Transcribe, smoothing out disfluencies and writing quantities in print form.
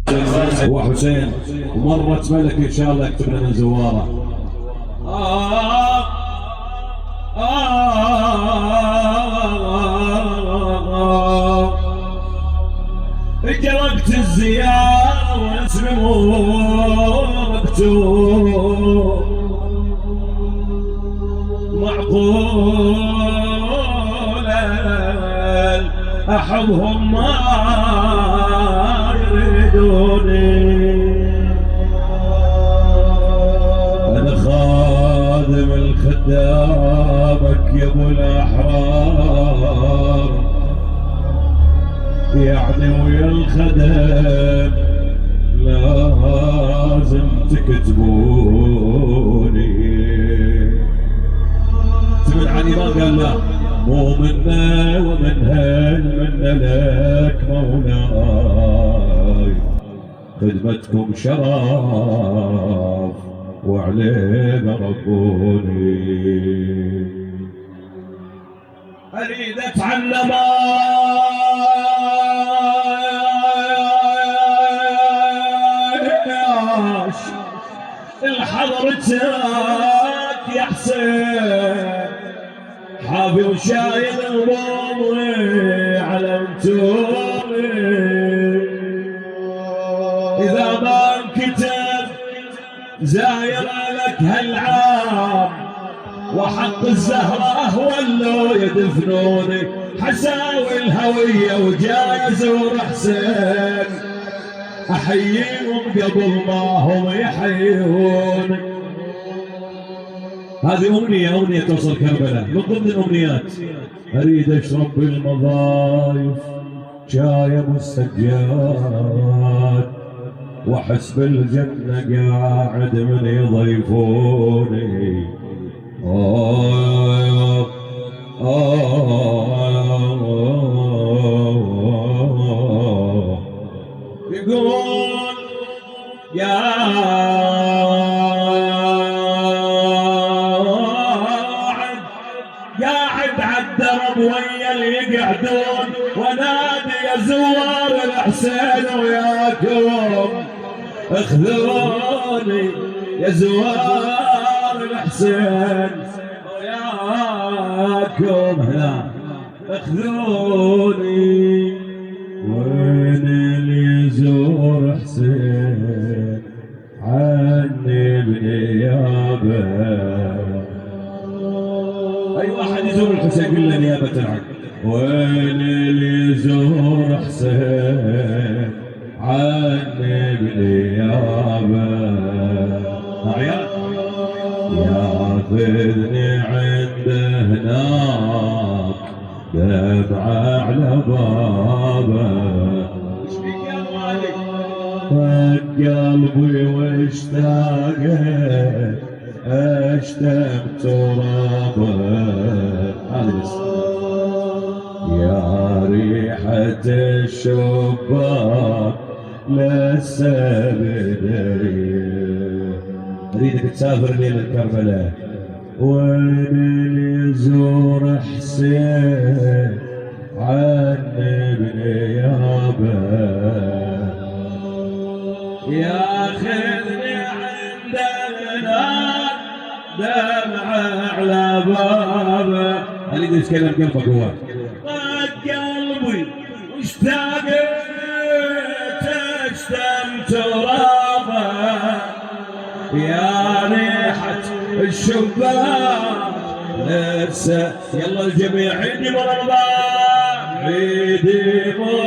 هو حسين ومرت ملك ان شاء الله يكتب لنا زواره. اجا وقت الزيارة واسمي مكتوب معقولا احبهم ما يريدوني. انا خادم الخدامك يا ابو الاحرار، يعني ويا الخدم لازم تكتبوني. سمعت عني ما قال لا، مو منا ومنها منا لك مولاي، خدمتكم شرف وعلينا ربوني. اريد اتعلم الحضرتك يا حسين، حافي وشايل الروضي على انتومي. اذا ما انكتب زاير لك هالعام، وحق الزهراء ولوا يدفنوني. حساوي الهوية وجاي ازور حسين، احييهم قبل ما هم يحيوني. هذه امنية توصل كربلاء من ضمن الامنيات. اريد اشرب بالمضايف شاي ابو السجاد، واحس بالجنة قاعد من يضيفوني. يقول يا قاعد عالدرب ويا اللي يقعدون، ونادي يا زوار الحسين وياكم اخذوني. يا زوار الحسين وياكم هنا اخذوني. وين اللي يزور حسين عني بنيابه؟ اي واحد يزور الحسين قل له نيابه العقل. وين اللي يزور حسين عني بنيابه؟ عيال ياخذني عنده هناك دمعه على بابه. ايش فيك يا والي؟ طق قلبي واشتاقت اشتم ترابه. هذه بس يا ريحة الشباك لسه بدري. اريدك تسافر ليلة كربلاء. وين اللي يزور حسين عني بنيابه؟ ياخذني عند النار دمعه على بابه. اريد يتكلم قلبك هو. طق قلبي واشتاقت اشتم ترابه. يا ريحة الشباك لسه. يلا الجميع عيدي مرحبا عيدي مرحبا.